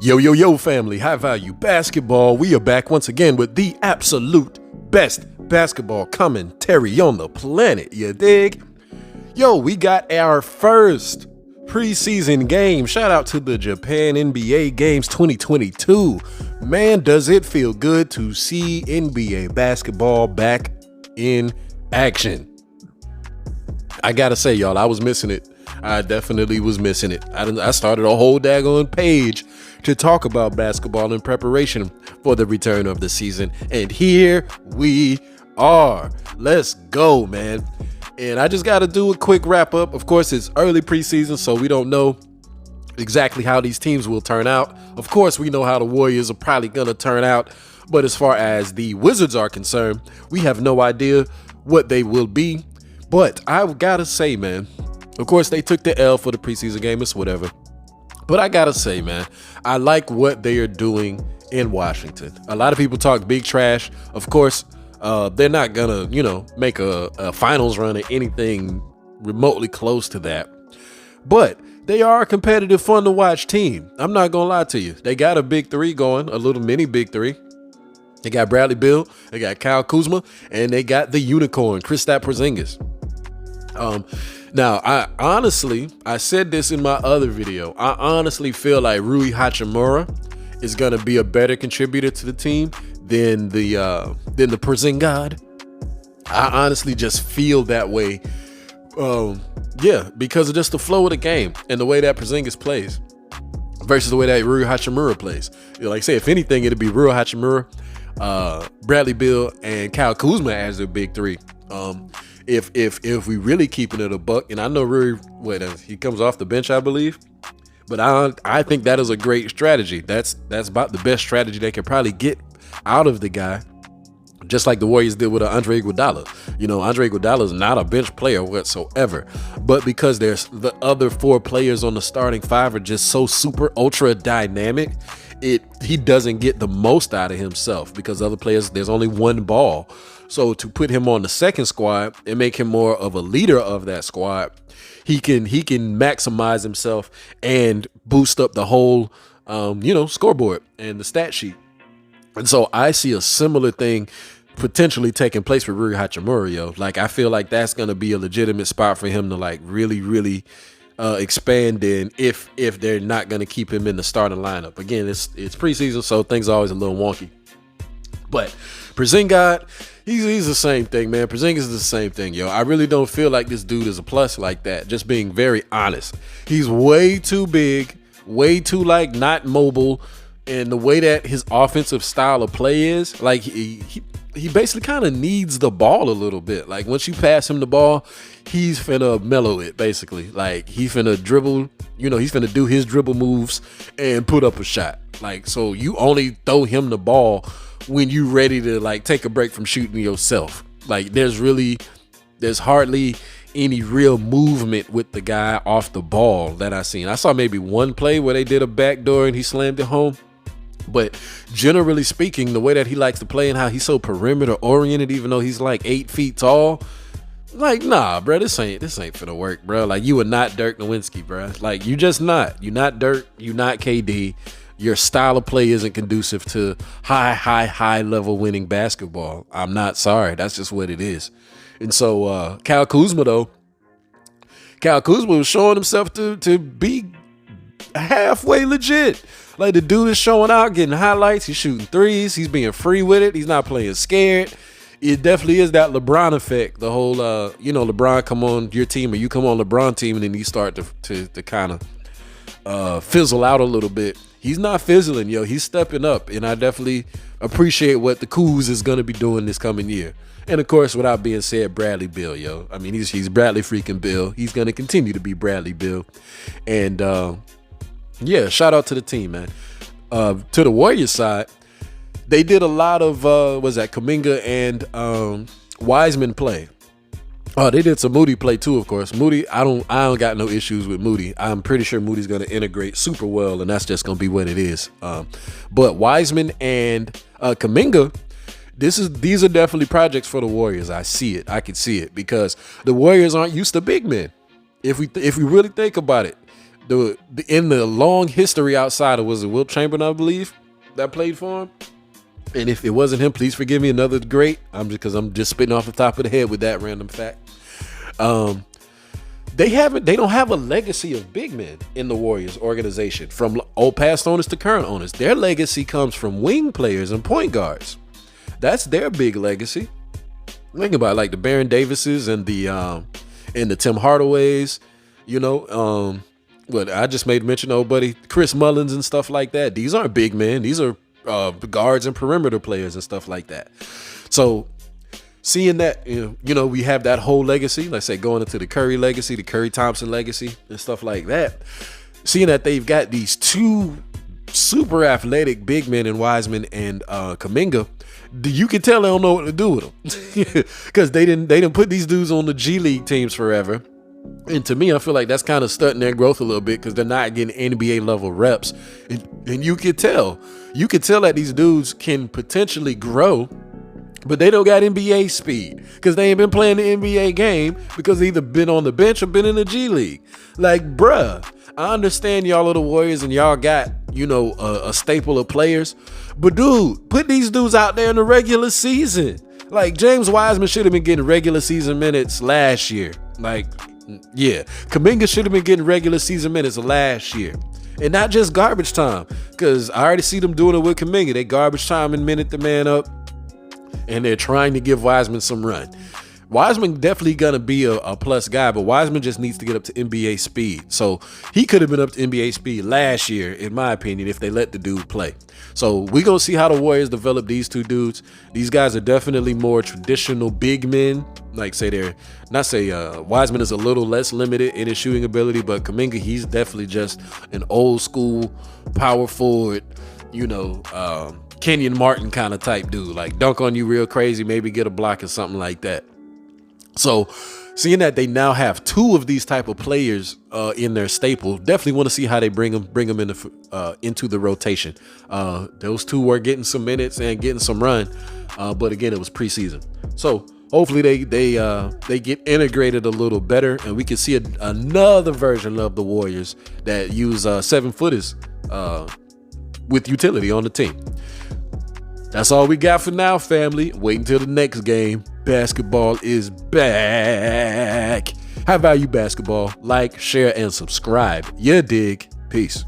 Yo, family, high value basketball. We are back once again with the absolute best basketball commentary on the planet, you dig? Yo, we got our first preseason game. Shout out to the Japan NBA Games 2022. Man, does it feel good to see NBA basketball back in action. I gotta say, y'all, I was missing it. I definitely was missing it. I started a whole daggone page to talk about basketball in preparation for the return of the season. And here we are. Let's go, man. And I just got to do a quick wrap up. Of course, it's early preseason, so we don't know exactly how these teams will turn out. Of course, we know how the Warriors are probably going to turn out. But as far as the Wizards are concerned, we have no idea what they will be. But I've got to say, man, of course, they took the L for the preseason game. It's whatever. But I got to say, man, I like what they are doing in Washington. A lot of people talk big trash. Of course, they're not going to, make a finals run or anything remotely close to that. But they are a competitive, fun to watch team. I'm not going to lie to you. They got a big three going, a little mini big three. They got Bradley Beal, they got Kyle Kuzma, and they got the unicorn, Kristaps Porzingis. Now, I said this in my other video. I honestly feel like Rui Hachimura is going to be a better contributor to the team than the Porzingis. I honestly just feel that way. Because of just the flow of the game and the way that Porzingis plays versus the way that Rui Hachimura plays. Like I say, if anything, it'd be Rui Hachimura, Bradley Beal, and Kyle Kuzma as their big three. If we really keeping it a buck, and I know Rui, he comes off the bench, I believe, but I think that is a great strategy. That's about the best strategy they can probably get out of the guy, just like the Warriors did with Andre Iguodala. Andre Iguodala is not a bench player whatsoever, but because there's the other four players on the starting five are just so super ultra dynamic, he doesn't get the most out of himself because other players, there's only one ball. So to put him on the second squad and make him more of a leader of that squad, he can maximize himself and boost up the whole, scoreboard and the stat sheet. And so I see a similar thing potentially taking place with Rui Hachimura, yo. Like, I feel like that's going to be a legitimate spot for him to really expand in if they're not going to keep him in the starting lineup. Again, it's preseason, so things are always a little wonky. But Porzingis, he's the same thing, man. Porzingis is the same thing, yo. I really don't feel like this dude is a plus like that. Just being very honest. He's way too big, way too not mobile, and the way that his offensive style of play is, like he basically kind of needs the ball a little bit. Like once you pass him the ball, he's finna mellow it basically. Like he's finna dribble, he's finna do his dribble moves and put up a shot. Like, so you only throw him the ball when you ready to take a break from shooting yourself. Like there's hardly any real movement with the guy off the ball that I seen. I saw maybe one play where they did a backdoor and he slammed it home. But generally speaking, the way that he likes to play and how he's so perimeter oriented, even though he's 8 feet tall, nah, bro, this ain't finna work, bro. Like, you are not Dirk Nowitzki, bro. Like, you just not. You not Dirk. You not KD. Your style of play isn't conducive to high level winning basketball. I'm not sorry. That's just what it is. And so Kyle Kuzma, though, was showing himself to be halfway legit. Like, the dude is showing out, getting highlights. He's shooting threes. He's being free with it. He's not playing scared. It definitely is that LeBron effect. The whole, LeBron come on your team or you come on LeBron team and then you start to kind of fizzle out a little bit. He's not fizzling, yo. He's stepping up. And I definitely appreciate what the Kuz is going to be doing this coming year. And, of course, without being said, Bradley Beal, yo. I mean, he's Bradley freaking Beal. He's going to continue to be Bradley Beal. And, shout out to the team, man. To the Warriors side, they did a lot of Kuminga and Wiseman play. They did some Moody play too, of course. Moody, I don't got no issues with Moody. I'm pretty sure Moody's going to integrate super well, and that's just going to be what it is. But Wiseman and Kuminga, these are definitely projects for the Warriors. I see it. I can see it because the Warriors aren't used to big men. If we really think about it, In the long history outside of, was it Wilt Chamberlain, I believe, that played for him? And if it wasn't him, please forgive me. Another great. I'm just spitting off the top of the head with that random fact. They don't have a legacy of big men in the Warriors organization, from old past owners to current owners. Their legacy comes from wing players and point guards. That's their big legacy. Think about it, like the Baron Davises and the Tim Hardaways, what I just made mention of, buddy, Chris Mullins and stuff like that. These aren't big men. These are guards and perimeter players and stuff like that. So seeing that, we have that whole legacy, let's say going into the Curry legacy, the Curry Thompson legacy and stuff like that. Seeing that they've got these two super athletic big men in Wiseman and Kuminga, you can tell they don't know what to do with them because they didn't put these dudes on the G League teams forever. And to me, I feel like that's kind of stunting their growth a little bit because they're not getting NBA level reps. And you could tell that these dudes can potentially grow, but they don't got NBA speed because they ain't been playing the NBA game because they either been on the bench or been in the G League. Like, bruh, I understand y'all are the Warriors and y'all got, a staple of players, but dude, put these dudes out there in the regular season. Like, James Wiseman should have been getting regular season minutes last year. Like, yeah, Kuminga should have been getting regular season minutes last year. And not just garbage time, because I already see them doing it with Kuminga. They garbage time and minute the man up, and they're trying to give Wiseman some run. Wiseman definitely gonna be a plus guy, but Wiseman just needs to get up to NBA speed. So he could have been up to NBA speed last year, in my opinion, if they let the dude play. So we're gonna see how the Warriors develop these two dudes. These guys are definitely more traditional big men. Like, Wiseman is a little less limited in his shooting ability, but Kuminga, he's definitely just an old school power forward, Kenyon Martin kind of type dude, like dunk on you real crazy, maybe get a block or something like that. So seeing that they now have two of these type of players in their staple, definitely want to see how they bring them into the rotation. Those two were getting some minutes and getting some run, but again, it was preseason. So hopefully they get integrated a little better, and we can see another version of the Warriors that use 7-footers with utility on the team. That's all we got for now, family. Wait until the next game. Basketball is back. High value basketball. Like, share, and subscribe. You dig. Peace.